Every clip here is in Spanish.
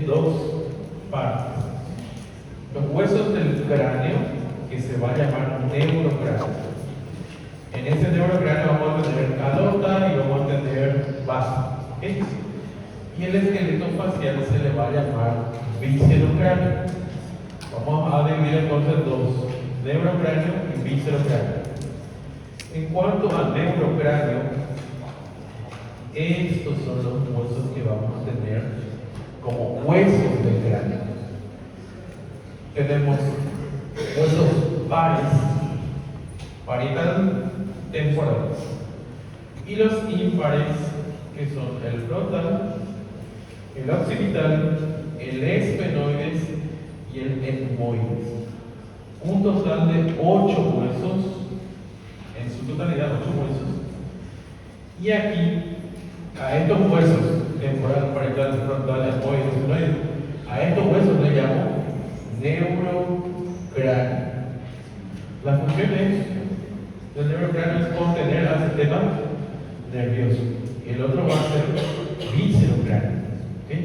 dos partes. Los huesos del cráneo, que se va a llamar neurocráneo. En ese neurocráneo vamos a tener calota y vamos a tener vaso. ¿Okay? Y el esqueleto facial se le va a llamar viscerocráneo. Vamos a dividir entonces dos, neurocráneo y viscerocráneo. En cuanto al neurocráneo, estos son los huesos que vamos a tener como huesos del cráneo. Tenemos huesos pares, parietal temporales, y los impares, que son el frontal, el occipital, el esfenoides y el etmoides. Un total de 8 huesos, en su totalidad 8 huesos. Y aquí, a estos huesos, temporal, parietal, frontal, etmoides, esfenoides, a estos huesos le llamo neurocráneo. La función del neurocráneo es contener al sistema nervioso. El otro va a ser viscerocráneo. ¿Okay?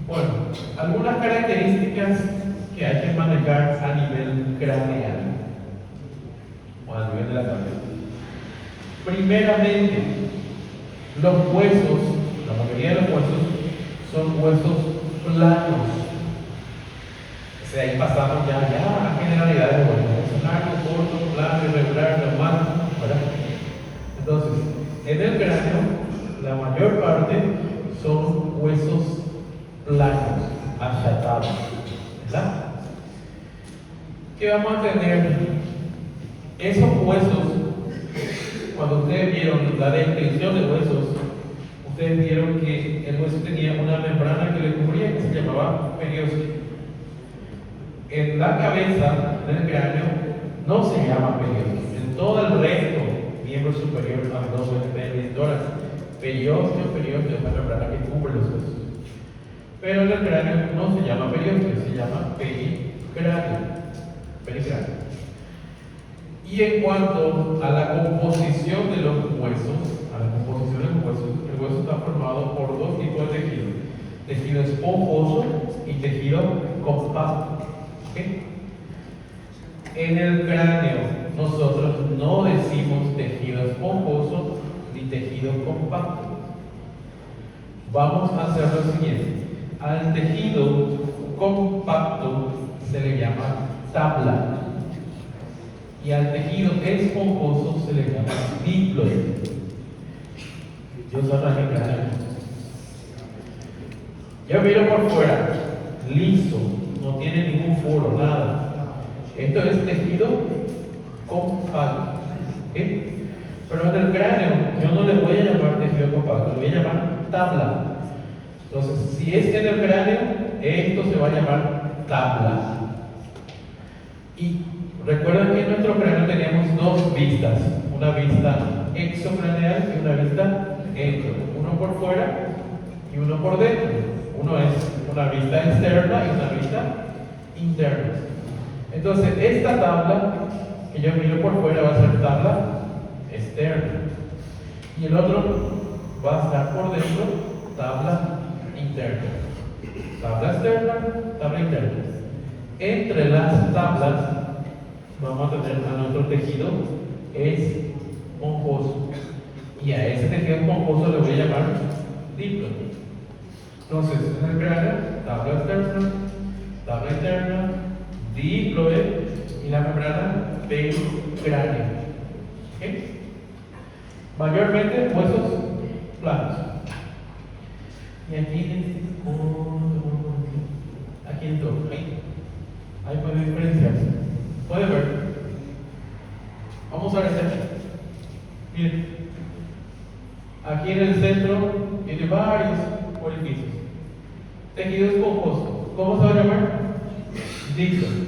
Bueno, algunas características que hay que manejar a nivel craneal o a nivel de la cabeza. Primeramente, los huesos, la mayoría de los huesos son huesos planos. O sea, ahí pasamos ya a generalidades de huesos. Largo, corto, plano, irregular, normal, ¿verdad? Entonces, en el cráneo, la mayor parte son huesos planos, achatados, ¿verdad? ¿Qué vamos a tener? Esos huesos, cuando ustedes vieron la descripción de huesos, ustedes vieron que el hueso tenía una membrana que le cubría que se llamaba periósteo. En la cabeza del cráneo no se llama periósteo. En todo el resto, miembro superior, abdomen, pelvis, tórax, periósteo es la membrana que cubre los huesos. Pero en el cráneo no se llama periósteo, se llama pericráneo. Y en cuanto a la composición de los huesos, el hueso está formado por dos tipos de tejido: tejido esponjoso y tejido compacto. ¿Okay? En el cráneo nosotros no decimos tejido esponjoso ni tejido compacto. Vamos a hacer lo siguiente: al tejido compacto se le llama tabla y al tejido esponjoso se le llama diploide. Yo soy el cráneo. Yo miro por fuera, liso, no tiene ningún foro, nada. Esto es tejido compacto. ¿Okay? Pero en el cráneo yo no le voy a llamar tejido compacto, le voy a llamar tabla. Entonces, si es en el cráneo, esto se va a llamar tabla. Y recuerden que en nuestro cráneo tenemos dos vistas: una vista exocraneal y una vista entro. Uno por fuera y uno por dentro. Uno es una vista externa y una vista interna. Entonces, esta tabla que yo miro por fuera va a ser tabla externa. Y el otro va a estar por dentro, tabla interna. Tabla externa, tabla interna. Entre las tablas vamos a tener a nuestro tejido esponjoso. Y a ese tejido esponjoso le voy a llamar diploide. Entonces, en el cráneo, tabla externa, tabla interna, diploide y la membrana pericráneo. ¿Okay? Mayormente huesos planos. Y aquí en todo, ahí puede diferenciarse. Puede ver. Vamos a ver este. Miren, aquí en el centro tiene varios orificios. Tejido esponjoso, ¿cómo se va a llamar? Diploide.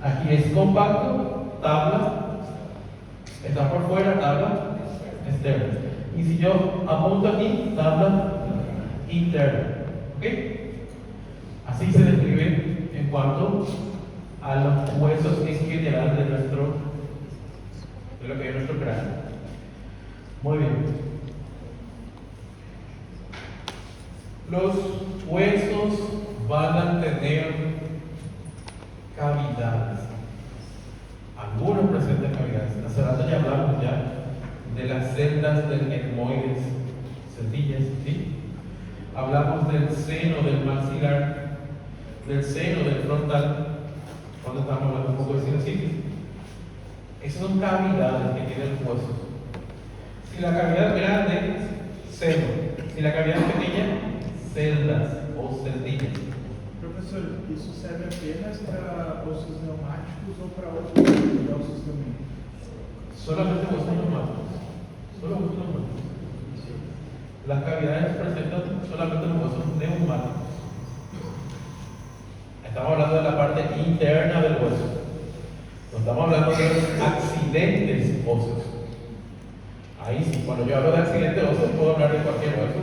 Aquí es compacto, tabla, está por fuera, tabla externa. Y si yo apunto aquí, tabla interna. ¿Ok? Así se describe en cuanto a los huesos en general de lo que es nuestro cráneo. Muy bien. Los huesos van a tener cavidades. Algunos presentan cavidades. Hace rato ya hablamos de las celdas del etmoides, sencillas, ¿sí? Hablamos del seno del maxilar, del seno del frontal, cuando estamos hablando un poco de sinusitis. Esas son cavidades que tienen los huesos. Si la cavidad es grande, seno. Si la cavidad es pequeña, celdas o celdillas. Professor, isso serve apenas para ossos neumáticos ou para outros ossos também? Solamente huesos neumáticos. Solo huesos neumáticos. Las cavidades presentan solamente los huesos neumáticos. Estamos hablando de la parte interna del hueso. No estamos hablando de los accidentes óseos. Ahí sí, cuando yo hablo de accidentes óseos puedo hablar de cualquier hueso.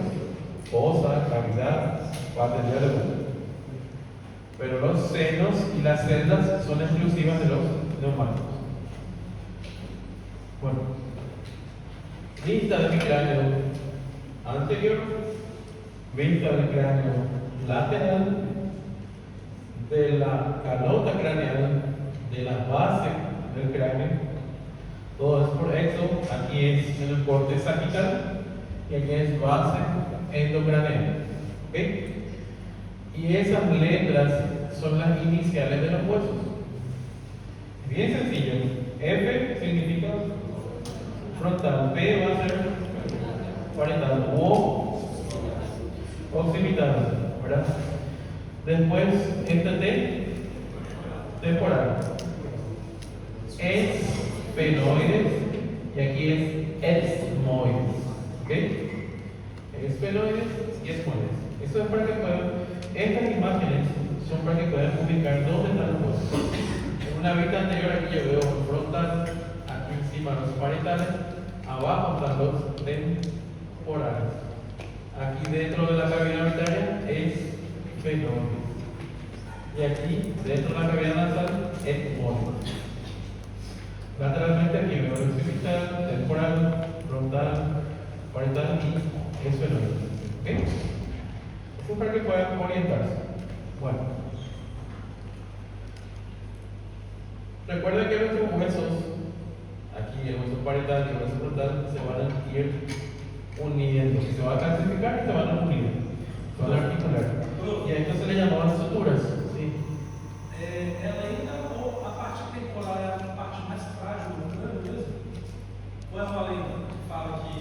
Fosa, cavidad, parte del hueso. Pero los senos y las celdas son exclusivas de los neumáticos. Bueno, vista de mi cráneo anterior, vista del cráneo lateral, de la calota craneal, de la base del cráneo. Todo es por exo. Aquí es en el corte sagital y aquí es base endocraneal. ¿Okay? Y esas letras son las iniciales de los huesos. Bien sencillo. F significa frontal, P va a ser parietal, O occipital, ¿verdad? Después, este T, temporal. Esfenoides y aquí es esmoides. ¿Ok? Esfenoides y esmoides. Eso es para que puedan. Estas imágenes son para que puedan ubicar dónde están los huesos. En una vista anterior aquí yo veo frontal, aquí encima los parietales, abajo están los temporales. Aquí dentro de la cavidad originaria es fenoides. Y aquí dentro de la cavidad nasal es esmoides. Lateralmente aquí veo occipital, temporal, frontal, parietal y esfenoides. ¿Ok? Esto es para que puedan orientarse. Bueno, recuerden que nuestros huesos, aquí el hueso parietal y el hueso frontal, se van a ir uniendo, se van a calcificar y se van a unir, se van a articular. Y a esto se le llamaban suturas. ¿Sí? Ela ainda, ou a parte temporal é a parte mais frágil do crânio mesmo? Ou é uma lenda que fala que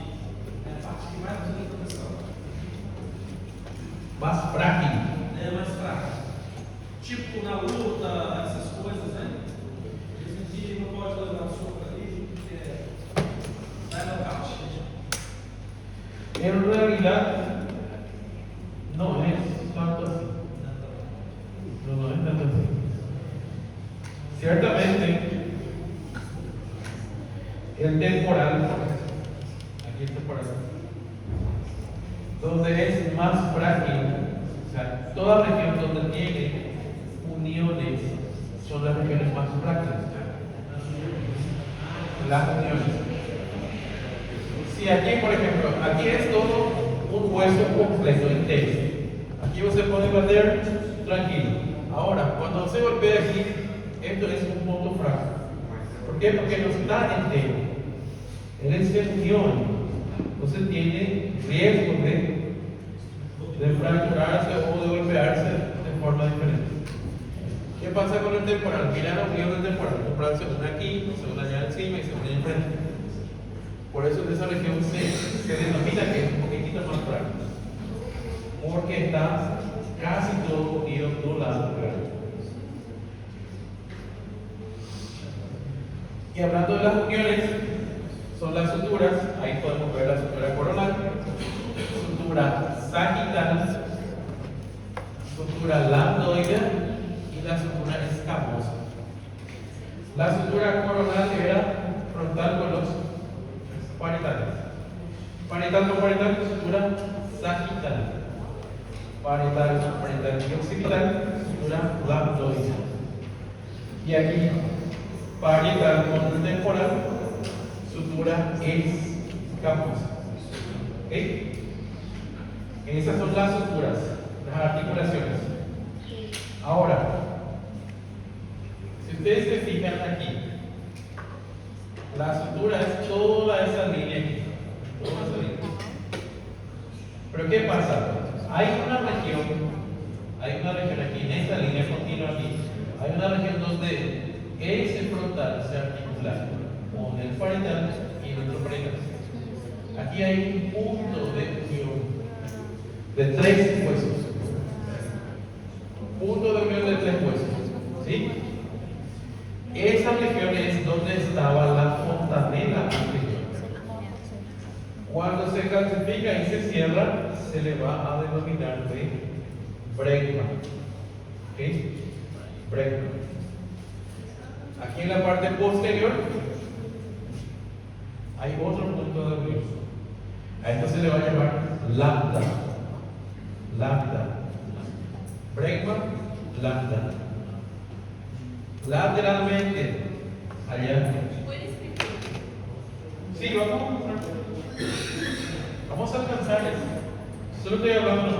é a parte que mais precisa de proteção? Más frágil. É mais fraca. Tipo na luta, essas coisas, né? Dizem que não pode levar soco ali, porque vai nocaute. En realidad, no es tanto así. No es tanto así. Ciertamente, el temporal, aquí el temporal, donde es más frágil, o sea, toda región donde tiene uniones son las regiones más frágiles. Las uniones. Si aquí, por ejemplo, aquí es todo un hueso completo, entero. Aquí se puede bater tranquilo. Ahora, cuando se golpea aquí, esto es un punto frágil. ¿Por qué? Porque no está entero. Él es de unión. Entonces tiene riesgo de fracturarse o de golpearse de forma diferente. ¿Qué pasa con el temporal? Mira la unión del temporal. El temporal se une aquí, se une allá encima y se une enfrente. Por eso en esa región se denomina que es un poquitito más frágil. Porque está casi todo unido de un lado del cráneo. Y hablando de las uniones, son las suturas. Ahí podemos ver la sutura coronal, sutura sagital, sutura lambdoide y la sutura escamosa. La sutura coronal era frontal con los parietales. Parietal con parietal, sutura sagital. Parietal con parietal y occipital, sutura lambdoide. Y aquí, parietal con temporal, sutura escamosa. ¿Ok? Esas son las suturas, las articulaciones. Ahora, si ustedes se fijan aquí, la sutura es toda esa línea aquí, toda esa línea. Pero ¿qué pasa? Hay una región aquí, en esta línea continua aquí, hay una región donde ese frontal se articula con el parietal y el otro parietal. Aquí hay un punto de unión de 3 huesos. Punto de unión de 3 huesos. ¿Sí? Esa región es donde estaba la fontanela anterior. Cuando se calcifica y se cierra, se le va a denominar de bregma. ¿Ok? Bregma. Aquí en la parte posterior hay otro punto de unión. A esto se le va a llamar lambda. Lambda. Bregma, lambda. Lateralmente, allá. Sí, vamos a mostrar. Vamos a alcanzar eso. Solo estoy hablando más.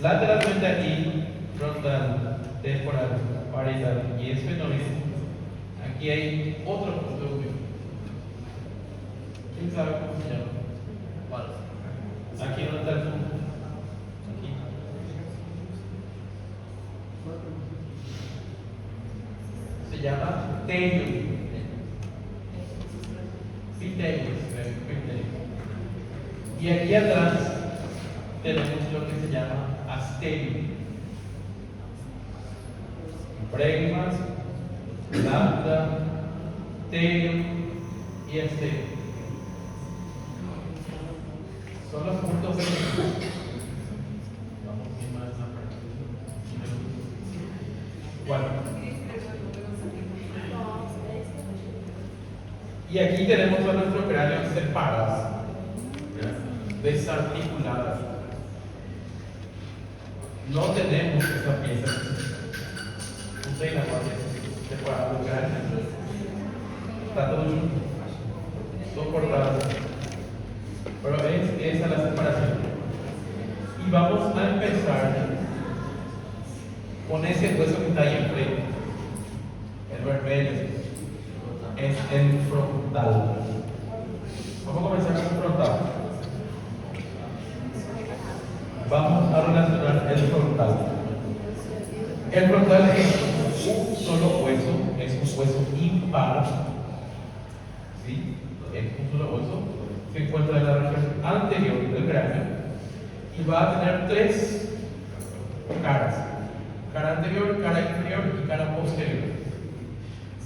Lateralmente aquí, frontal, temporal, parietal y esfenoide. Aquí hay otro punto de unión. ¿Quién sabe cómo se llama? Aquí no está el punto. Aquí. Se llama telio. Y aquí atrás tenemos lo que se llama astelio. Bregmas, lambda, telio y astelio. Son los puntos de vamos a ir más a bueno. Y aquí tenemos a nuestro cráneo separadas, desarticuladas. No tenemos esa pieza. Ustedes la parte separada del cráneo. Está todo junto. Son cortadas. Pero es esa la separación. Y vamos a empezar con ese hueso que está ahí enfrente. El vermelho. Es el frontal. Vamos a comenzar con el frontal. Vamos a relacionar el frontal. El frontal es un solo hueso, es un hueso impar. ¿Sí? Es un solo hueso. Se encuentra en la región anterior del cráneo y va a tener 3 caras: cara anterior, cara inferior y cara posterior.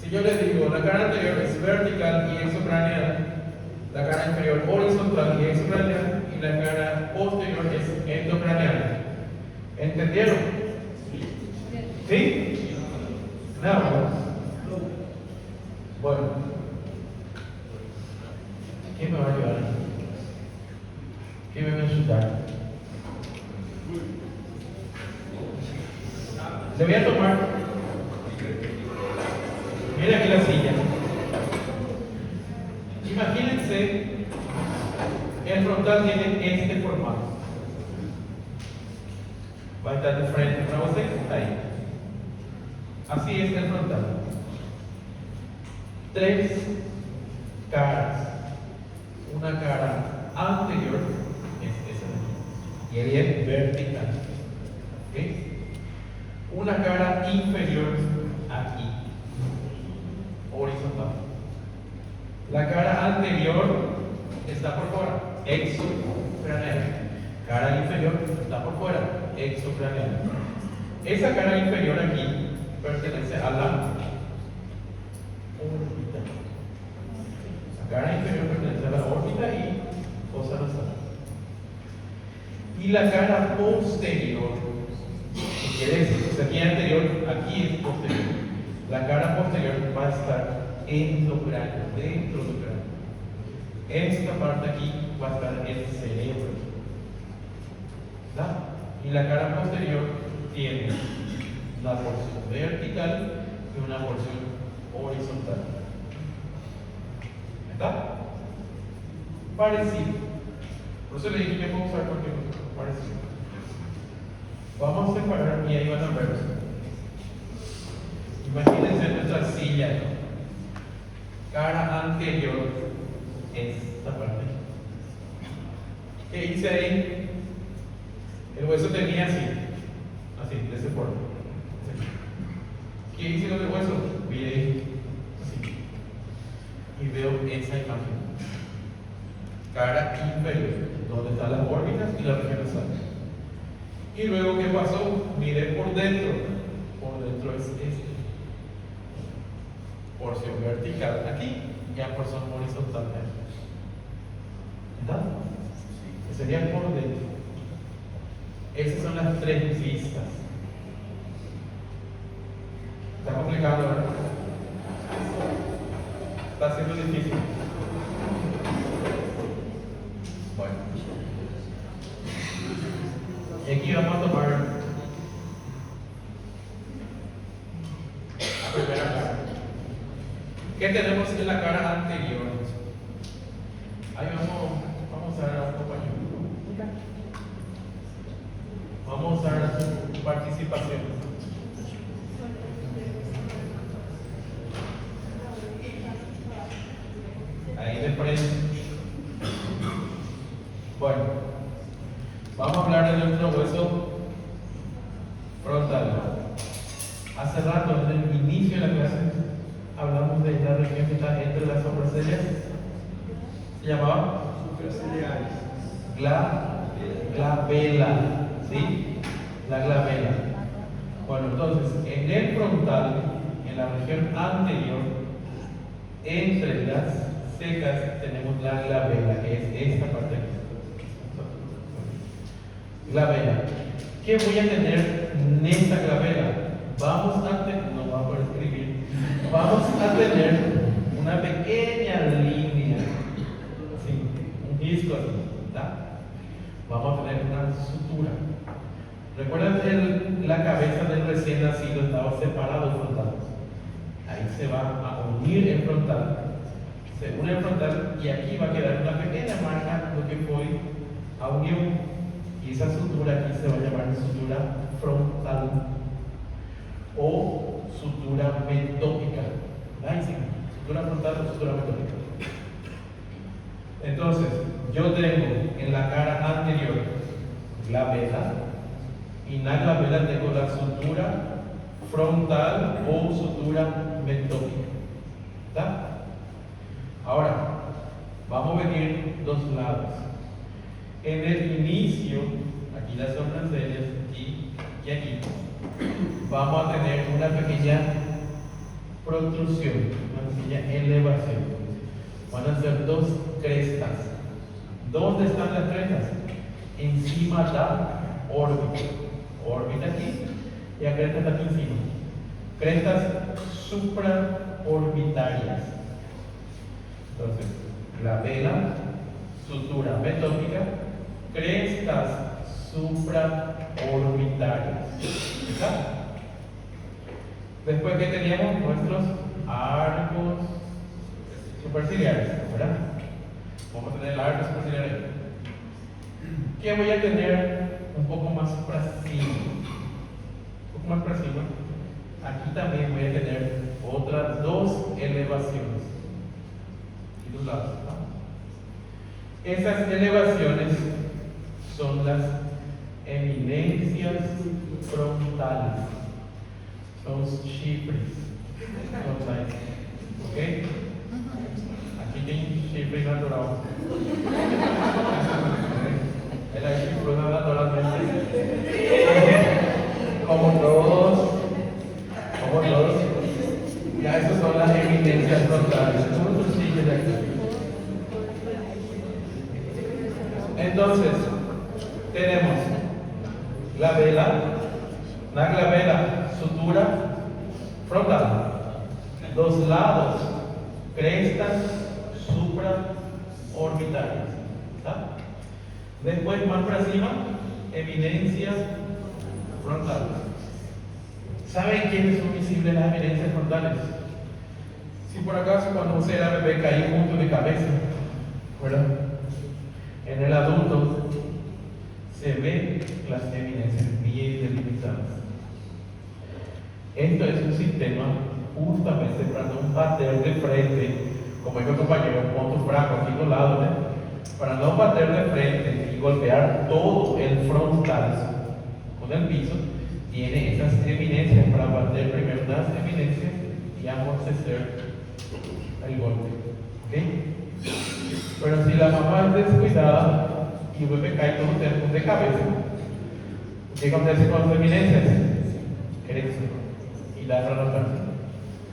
Si yo les digo, la cara anterior es vertical y exocraneal, la cara inferior horizontal y exocraneal, y la cara posterior es endocraneal. ¿Entendieron? ¿Sí? No. Bueno. ¿Quién me va a ayudar? ¿Quién me va a ayudar? Le voy a tomar. Mira aquí la silla. Imagínense, el frontal tiene este formato. Va a estar de frente para usted, ahí. Así es el frontal. 3 caras. Una cara anterior es esa de aquí, y ella es vertical. ¿Ok? Una cara inferior aquí, horizontal. La cara anterior está por fuera, exocraneal. Cara inferior está por fuera, exocraneal. Esa cara inferior aquí pertenece a la órbita. La cara inferior pertenece a la órbita y fosa nasal. Y la cara posterior, ¿qué quiere decir? O sea, aquí anterior, aquí es posterior. La cara posterior va a estar endocráneo, dentro del cráneo. Esta parte aquí va a estar el cerebro. ¿Verdad? Y la cara posterior tiene una porción vertical y una porción horizontal. ¿Verdad? Parecido. Por eso le dije que puedo usar cualquier cosa parecido. Vamos a separar y ahí van a ver. Imagínense nuestra silla. Cara anterior es esta parte. ¿Qué hice ahí? El hueso tenía así, de esa forma. ¿Qué hice con el hueso? Miré así. Y veo esa imagen. Cara inferior, donde están las órbitas y la región nasal. Y luego, ¿qué pasó? Miré por dentro. Por dentro es este. Porción vertical aquí, ya porción horizontal aquí. ¿Verdad? Sería por dentro. Esas son las tres vistas. Está complicado, ¿verdad? Está siendo difícil. Bueno. Y aquí vamos a tomar la primera cara. ¿Qué tenemos en la cara anterior? Ahí vamos a ver a un compañero. Vamos a usar su participación. Ahí de frente. Bueno, vamos a hablar de nuestro hueso frontal. Hace rato, en el inicio de la clase, hablamos de la región que está entre las sobresellas. ¿Se llamaba? Superciliares. Glabela. ¿Sí? La glabela. Bueno, entonces, en el frontal, en la región anterior, entre las secas, tenemos la glabela, que es esta parte aquí. Glabela. ¿Qué voy a tener en esta glabela? Vamos a tener, no va a poder escribir, vamos a tener una pequeña línea, así, un disco así, ¿verdad? Vamos a tener una sutura. ¿Recuerdan que la cabeza del recién nacido estaba separado frontal? Ahí se va a unir el frontal, se une el frontal y aquí va a quedar una pequeña marca, lo que fue a unión. Y esa sutura aquí se va a llamar sutura frontal o sutura metópica. Ahí sí, sutura frontal o sutura metópica. Entonces, yo tengo en la cara anterior glabela y en la glabela tengo la sutura frontal o sutura metópica. ¿Está? Ahora, vamos a venir dos lados. En el inicio, aquí las sobresellas y aquí, vamos a tener una pequeña protrusión, una pequeña elevación. Van a ser dos crestas. ¿Dónde están las crestas? Encima de la órbita. Órbita aquí y la cresta está aquí encima. Crestas supraorbitarias. Entonces, glabela, sutura metópica, crestas supraorbitarias. ¿Está? Después que teníamos nuestros arcos superciliares, ¿verdad? Vamos a tener el arco superciliar. ¿Qué voy a tener un poco más para cima? Un poco más para cima. Aquí también voy a tener otras dos elevaciones. Y dos lados, ¿no? Esas elevaciones son las eminencias frontales. Son chifres frontales. ¿Ok? Aquí tiene chifre natural. Era chifre naturalmente. Como todos. Ya esas son las eminencias frontales. ¿Cómo se sigue de aquí? Entonces, tenemos la glabela, sutura frontal, los lados, crestas supraorbitarias. ¿Está? Después, más para encima, eminencias frontales. ¿Saben quiénes son visibles las eminencias frontales? Si por acaso cuando usted era bebé caía un punto de cabeza, ¿verdad? En En el adulto se ven las eminencias bien delimitadas. Esto es un sistema justamente para no bater de frente, como dijo el compañero, con tu franco aquí dos lados, ¿eh? Para no bater de frente y golpear todo el frontal con el piso, tiene esas eminencias para bater primero las eminencias y amortecer el golpe. ¿Ok? Pero si la mamá es descuidada y el bebé cae todo de cabeza, ¿qué acontece con las eminencias? Crece y la relación.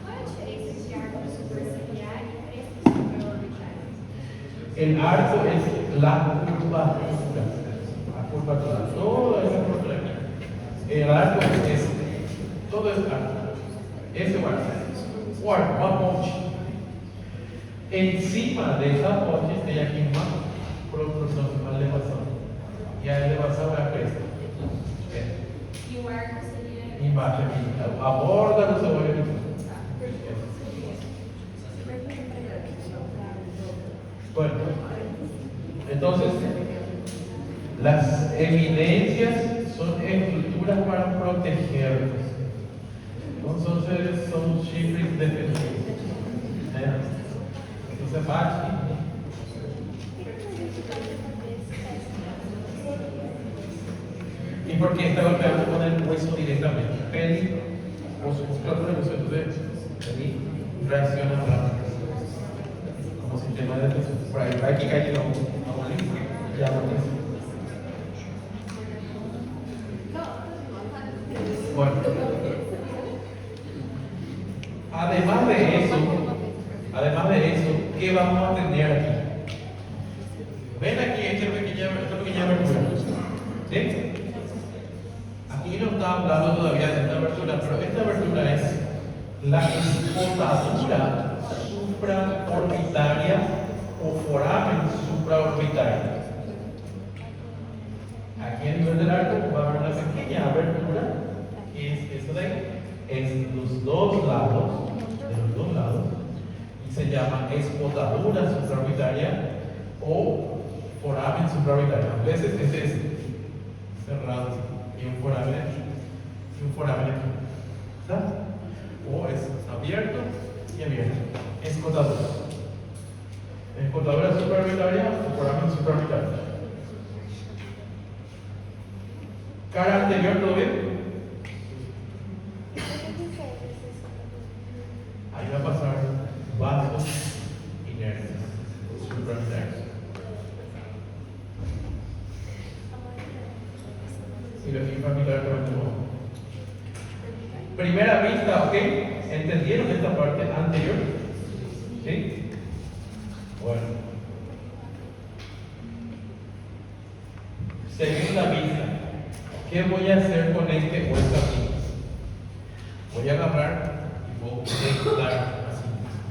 Qual é a diferença de arco superciliar e cresta supraorbitária? El arco es la curvatura. La curvatura. Todo es curvatura. El arco es todo es arco. Ese es o arco, uma ponte. Encima de esa ponte tem aqui uma proporção, uma elevação. E a elevação é a cresta. E o arco seria. Embaixo aqui, a borda do seu olho. Bueno, entonces, las eminencias son estructuras para protegernos. Entonces, son chifres defensivos. Entonces, bate. ¿Y por qué está golpeando con el hueso directamente? Peli o su musculatura, entonces, ahí reacciona rápido. Como sistema de defensa. Por ahí, aquí cae el hombro. Ya amortece. Bueno, además de eso, ¿qué vamos a tener aquí? Ven aquí esta pequeña abertura. ¿Sí? Aquí no está hablando todavía de esta abertura, pero esta abertura es la expotadura supraorbitaria o foramen supraorbitario. Aquí a nivel del arco va a haber una pequeña abertura, que es eso de ahí, en los dos lados, y se llama expotadura supraorbitaria o foramen supraorbitario. A veces ese es cerrado y un foramen aquí. ¿Está? O es abierto y abierto. Expotadura. Expotadura supraorbitaria o foramen supraorbitario. Cara anterior, ¿todo bien? Ahí va a pasar vasos inertes, supraorbitarios. Y los inframilares por último. Primera vista, ¿ok? ¿Entendieron esta parte anterior? ¿Sí? Bueno. Segunda vista. ¿Qué voy a hacer con este hueso aquí? Voy a agarrar y voy a cortar así,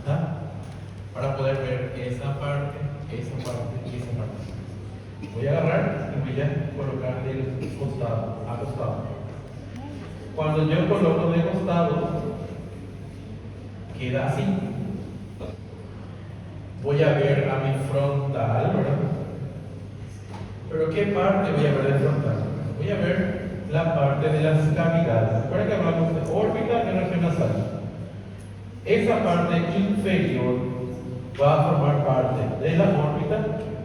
¿ah? Para poder ver esa parte y esa parte. Voy a agarrar y voy a colocar del costado, acostado. Cuando yo coloco de costado, queda así. Voy a ver a mi frontal, ¿verdad? Pero ¿qué parte voy a ver de frontal? Voy a ver la parte de las cavidades. Recuerden que hablamos de órbita y región nasal. Esa parte inferior va a formar parte de la órbita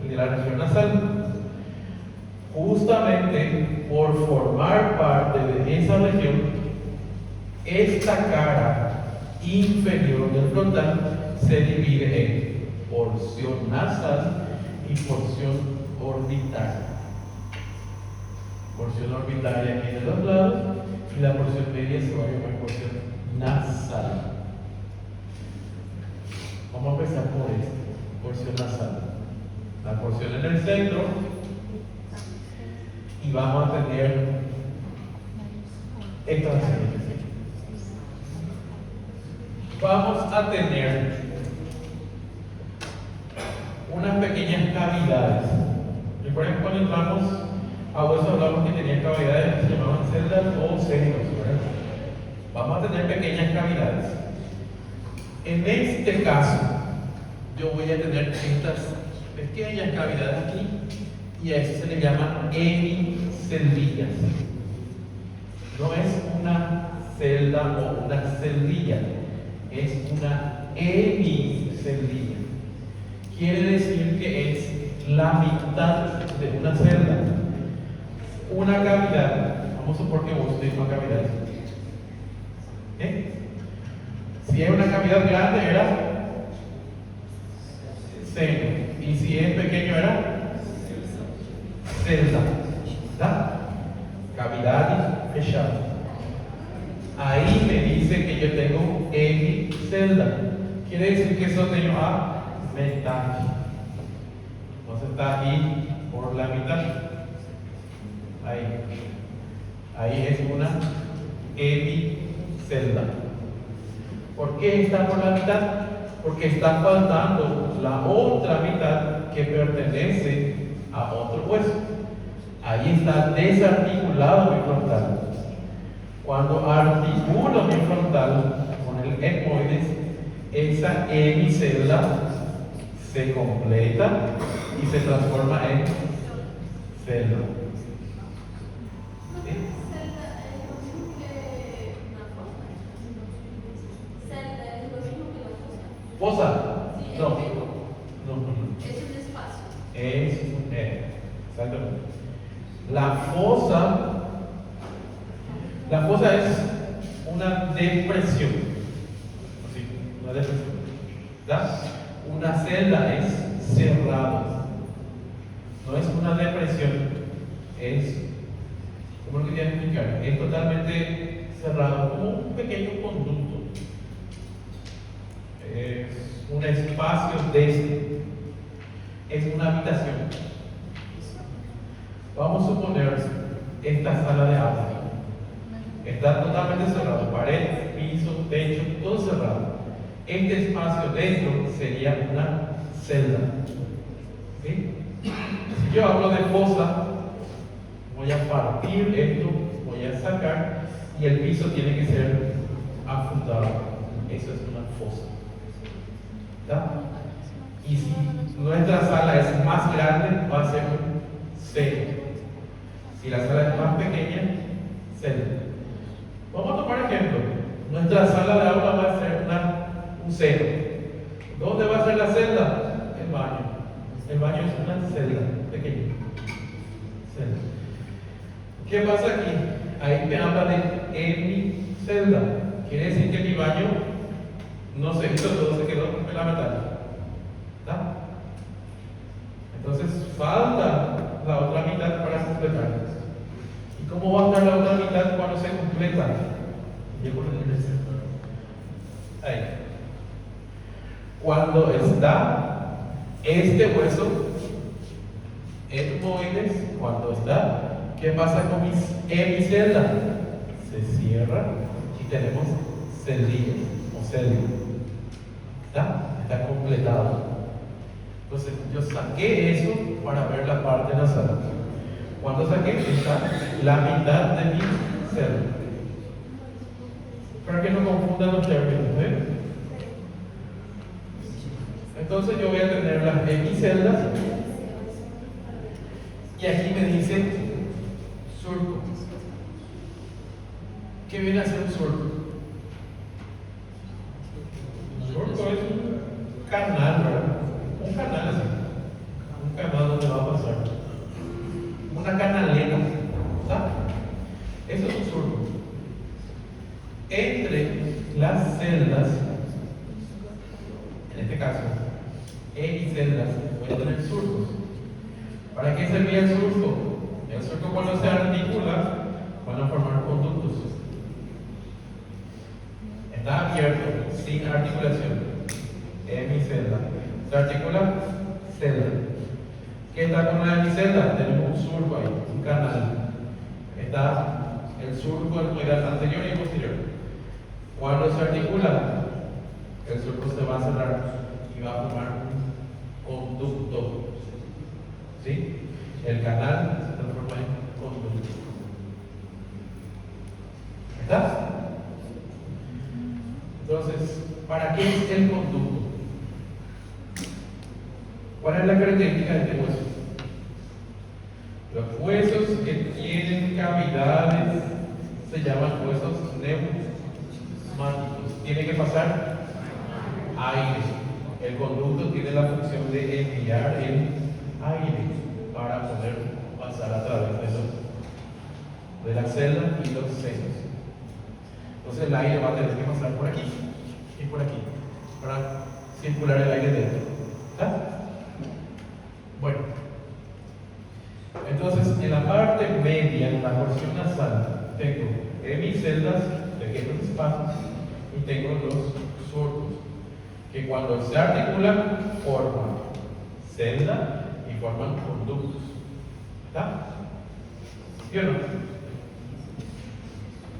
y de la región nasal. Justamente por formar parte de esa región, esta cara inferior del frontal se divide en porción nasal y porción orbital. Porción orbitaria aquí de los lados y la porción media se va a llamar porción nasal. Vamos a empezar por esta porción nasal. La porción en el centro y vamos a tener extracciones. Vamos a tener unas pequeñas cavidades. Recuerden que cuando entramos a hueso hablamos que tenían cavidades que se llamaban celdas o célidos, ¿verdad? Vamos a tener pequeñas cavidades. En este caso, yo voy a tener estas pequeñas cavidades aquí y a eso se le llama hemiceldillas. No es una celda o una celdilla, es una hemiceldilla. Quiere decir que es la mitad de una celda. Una cavidad, vamos a supor que vos tenés una cavidad. Si es una cavidad grande era seno, y si es pequeño era celda. ¿Está? Cavidad fechada. Ahí me dice que yo tengo hemicelda. Quiere decir que eso tengo a mitad. Entonces está ahí por la mitad. Ahí es una hemicelda. ¿Por qué está por la mitad? Porque está faltando la otra mitad que pertenece a otro hueso. Ahí está desarticulado mi frontal. Cuando articulo mi frontal con el etmoides, esa hemicelda se completa y se transforma en celda. ¿Sí? ¿Fosa? No. No. Es un espacio. Es un exactamente. La fosa es una depresión. Así, una depresión. ¿Verdad? Una celda es cerrada. No es una depresión, es, ¿cómo lo quería explicar? Es totalmente cerrado, como un pequeño conducto. Es un espacio denso. Es una habitación. Vamos a suponer esta sala de aula. Está totalmente cerrado, pared, piso, techo, todo cerrado. Este espacio dentro sería una celda. ¿Sí? Si yo hablo de fosa, voy a partir esto, voy a sacar y el piso tiene que ser afundado. Eso es una fosa. ¿Está? Y si nuestra sala es más grande, va a ser un seno. Si la sala es más pequeña, celda. Vamos a tomar ejemplo. Nuestra sala de aula va a ser un seno. ¿Dónde va a ser la celda? El baño. El baño es una celda pequeña. Celda. ¿Qué pasa aquí? Ahí me habla de hemicelda. Quiere decir que mi baño no se hizo todo, se quedó en la mitad. ¿Está? Entonces falta la otra mitad para completar. ¿Y cómo va a estar la otra mitad cuando se completa? Ahí. Cuando está este hueso etmoides, cuando está, ¿qué pasa con mi hemicelda? Se cierra y tenemos celdillas o celda. ¿Está? Está completado. Entonces yo saqué eso para ver la parte nasal. Cuando saqué está la mitad de mi celda. Para que no confundan los términos, ¿eh? Entonces yo voy a tener las hemiceldas y aquí me dice surco. ¿Qué viene a ser un surco? Un surco es un canal, ¿verdad? Un canal así. Un canal donde va a pasar. Una canaleta. ¿Está? Eso es un surco. Entre las celdas, en este caso, hemiceldas, voy a tener surcos. ¿Para qué servía el surco? El surco, cuando se articula, van a formar conductos. Está abierto, sin articulación. Hemicelda. Se articula, celda. ¿Qué está con la hemicelda? Tenemos un surco ahí, un canal. Está el surco etmoidal anterior y posterior. Cuando se articula, el surco se va a cerrar y va a formar un conducto. ¿Sí? El canal se transforma en conducto. ¿Está? Entonces, ¿para qué es el conducto? ¿Cuál es la característica de este hueso? huesos que tienen cavidades se llaman huesos neumáticos. Tiene que pasar aire. El conducto tiene la función de enviar el aire para poder pasar a través de la celda y los senos. Entonces el aire va a tener que pasar por aquí y por aquí para circular el aire dentro. ¿Está? Bueno, entonces en la parte media, en la porción nasal, tengo hemiceldas, pequeños espacios, y tengo los surcos, que cuando se articulan forman celda y forman conductos. ¿Está? ¿Sí o no?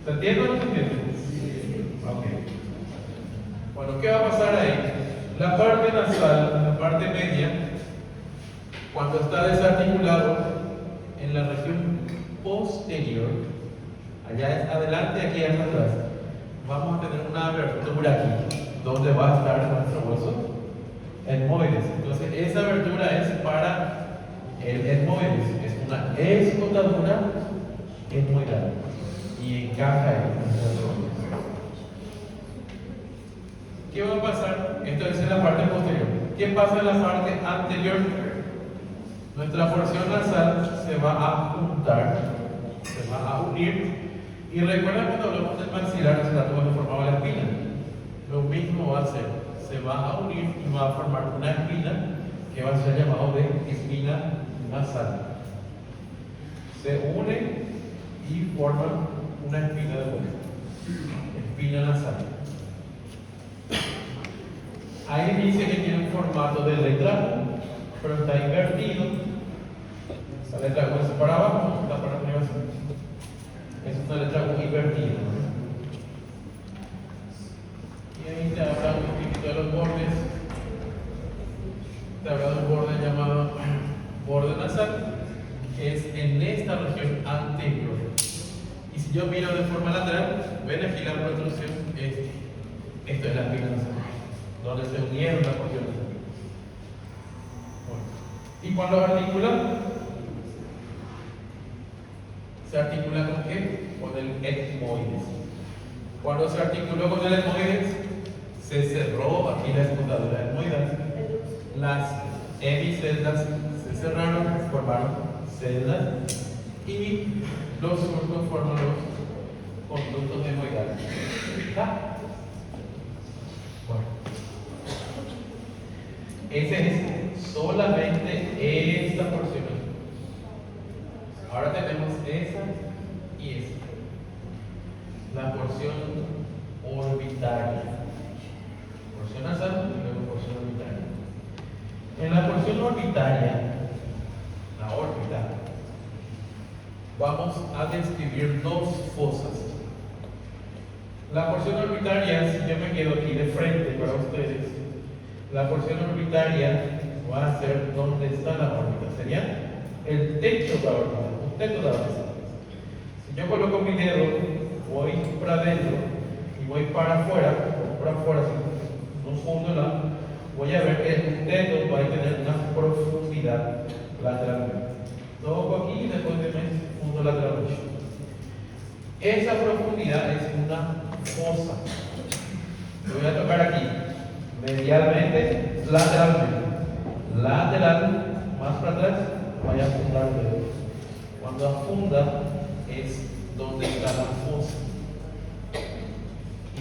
¿Se entiende o no se entiende? Ok. Bueno, ¿qué va a pasar ahí? La parte nasal, la parte media, cuando está desarticulado en la región posterior, allá es adelante, aquí es atrás, vamos a tener una abertura aquí, donde va a estar nuestro hueso etmoides. Entonces, esa abertura es para el etmoides, es una escotadura etmoidal y encaja ahí. ¿Qué va a pasar? Esto es en la parte posterior. ¿Qué pasa en la parte anterior? Nuestra porción nasal se va a juntar, se va a unir. Y recuerda cuando hablamos del maxilar, se trató de formar la espina. Lo mismo va a hacer, se va a unir y va a formar una espina que va a ser llamado de espina nasal. Se une y forman una espina de vuelta, espina nasal. Ahí dice que tiene un formato de letra U, pero está invertido. La letra U es para abajo, está para arriba. Es una letra U invertida. Y ahí te habla un poquito de los bordes. Te habla de un borde llamado borde nasal, que es en esta región anterior. Y si yo miro de forma lateral, ven aquí la protrusión. Esto es la espina nasal, donde se unieron las porciones. Bueno. Y cuando articula, ¿se articula con qué? Con el etmoides. Cuando se articuló con el etmoides, se cerró aquí la escotadura etmoidal. Las hemiceldas se cerraron, formaron celdas y los surcos forman los conductos etmoidales. ¿Está? Bueno. Esa es solamente esta porción. Ahora tenemos esa y esa. La porción orbitaria. Porción nasal y luego porción orbitaria. En la porción orbitaria, la órbita, vamos a describir dos fosas. La porción orbitaria, si yo me quedo aquí de frente para ustedes, la porción orbitaria va a ser donde está la órbita. Sería el techo de la órbita, un techo de la órbita. Si yo coloco mi dedo, voy para adentro y voy para afuera, si no fundo nada, voy a ver que el dedo va a tener una profundidad lateralmente. Toco aquí y después me fundo lateralmente. Esa profundidad es una fosa. Lo voy a tocar aquí, medialmente, lateralmente. Lateral, más para atrás, vaya a fundar el dedo. Cuando afunda es donde está la fosa.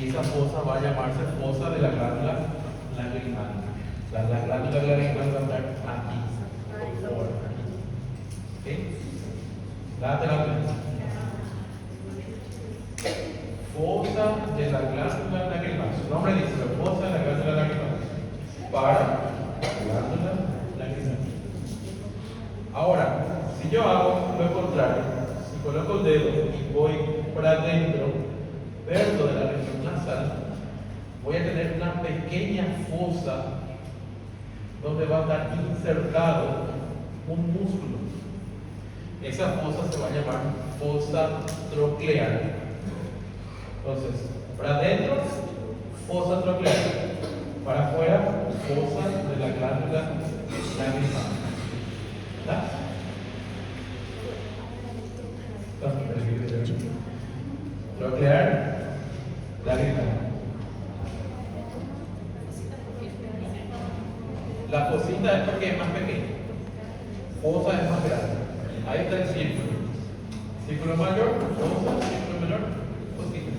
Y esa fosa va a llamarse fosa de la glándula lagrimal. La glándula lagrimal va a estar aquí, por favor, aquí. ¿Ok? Lateralmente. Fosa de la glándula lagrimal. Su nombre dice la fosa de la glándula lagrimal. Para la glándula lagrimal. Ahora, si yo hago lo contrario, si coloco el dedo y voy para adentro, dentro de la región nasal, voy a tener una pequeña fosa donde va a estar insertado un músculo. Esa fosa se va a llamar fosa troclear. Entonces, para adentro, fosa troclear. Para afuera, fosa de la glándula lagrimal. ¿Verdad? Lo voy a crear la grita. La fosita es porque es más pequeña. Fosa es más grande. Ahí está el círculo. Círculo mayor, fosa, círculo menor, fosita.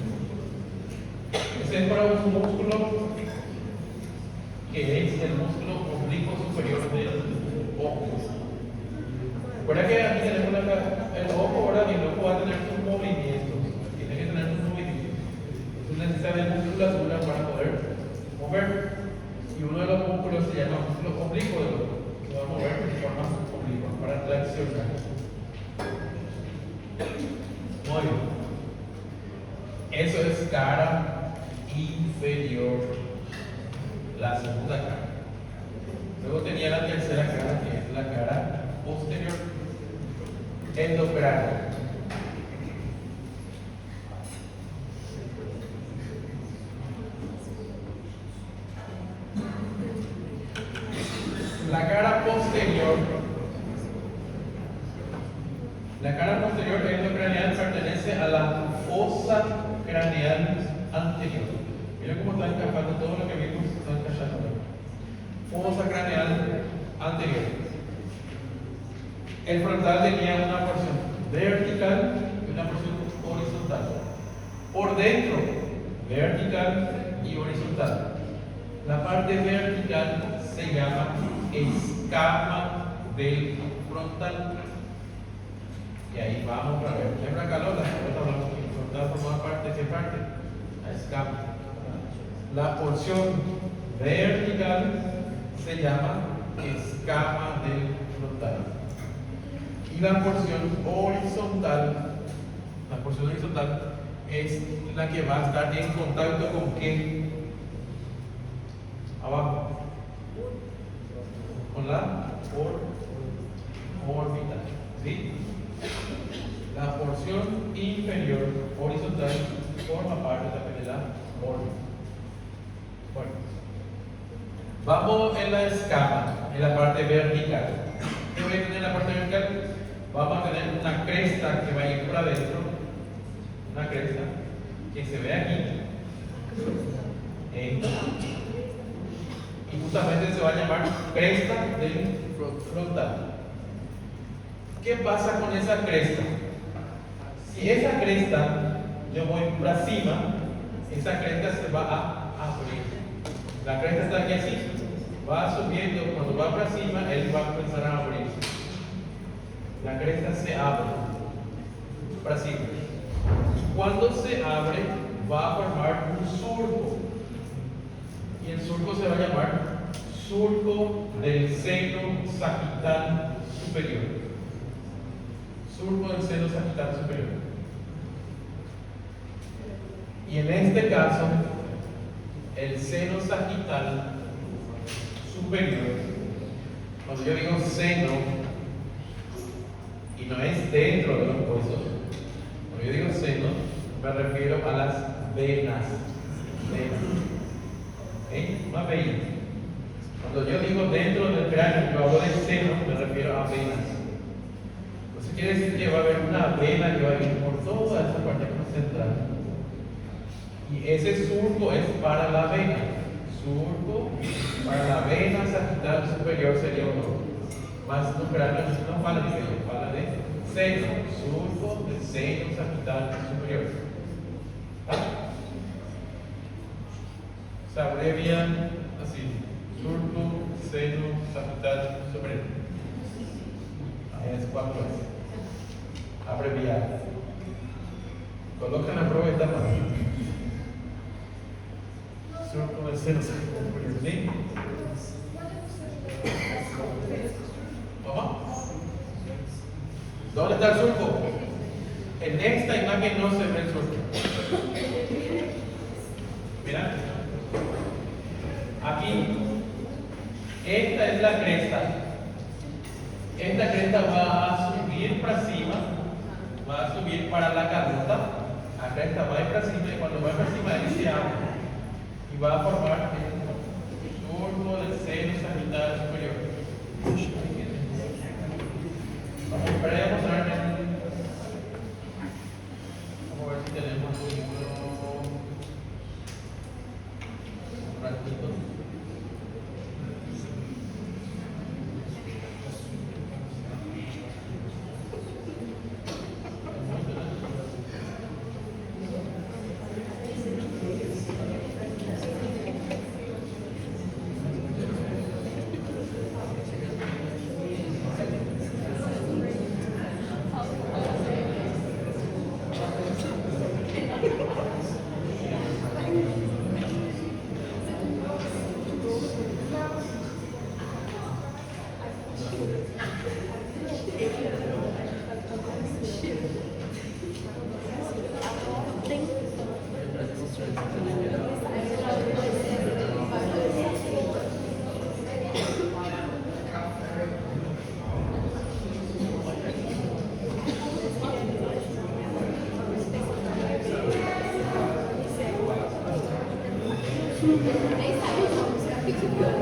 Ese es para un músculo que es el músculo oblicuo superior del ojo. Recuerda que aquí tenemos el ojo, ahora y el ojo va a tener sus movimientos. Tiene que tener sus movimientos. Entonces necesita de musculatura para poder mover. Y uno de los músculos se llama músculo oblicuo del ojo, que va a mover de forma oblicua para traccionar. Muy bien. Eso es cara inferior, la segunda cara. Luego tenía la tercera cara, que es la cara posterior, endocráneo. La cara posterior endocraneal pertenece a la fosa craneal anterior. Mira cómo está encajando todo lo que vimos, está encajando. Fosa craneal anterior. El frontal tenía una porción vertical y una porción horizontal. Por dentro, vertical y horizontal. La parte vertical se llama escama del frontal. Y ahí vamos otra vez. ¿Lembra acá Lola? Ahorita hablamos que el frontal forma parte de qué parte? La escama. La porción vertical se llama escama del frontal. Y la porción horizontal es la que va a estar en contacto con qué? Abajo. Con la órbita. ¿Sí? La porción inferior horizontal forma parte también de la órbita. Bueno, vamos en la escama, en la parte vertical. ¿Qué voy a tener en la parte vertical? Vamos a tener una cresta que va a ir por adentro, una cresta que se ve aquí, y justamente se va a llamar cresta del frontal. ¿Qué pasa con esa cresta? Si esa cresta yo voy para cima, esa cresta se va a abrir. La cresta está aquí así, va subiendo, cuando va para cima, él va a empezar a abrir. La cresta se abre para cima. Cuando se abre, va a formar un surco. Y el surco se va a llamar surco del seno sagital superior. Surco del seno sagital superior. Y en este caso, el seno sagital superior, cuando yo digo seno, y no es dentro de los huesos, cuando yo digo seno, me refiero a las venas. Una vena. Cuando yo digo dentro del cráneo, yo hablo de seno, me refiero a venas. Entonces quiere decir que va a haber una vena que va a ir por toda esa parte central. Y ese surco es para la vena. Surco para la vena sagital superior sería uno. Más no cráneo no fala de ello, fala de seno. Surco del seno sagital superior. ¿Ah? Se abrevian así: surco, seno sagital superior. Es 4 veces. Abreviado. Colocan la prueba esta parte. Surco del seno sagital superior. ¿Sí? ¿Cómo? ¿Dónde está el surco? En esta imagen no se ve el surco. Mira. Aquí. Esta es la cresta. Esta cresta va a subir para cima. Va a subir para la cabeza. La cresta va a ir para cima y cuando va para cima él se abre. Y va a formar el surco del seno sagital superior. Vamos a mostrar. Nem saiu, não.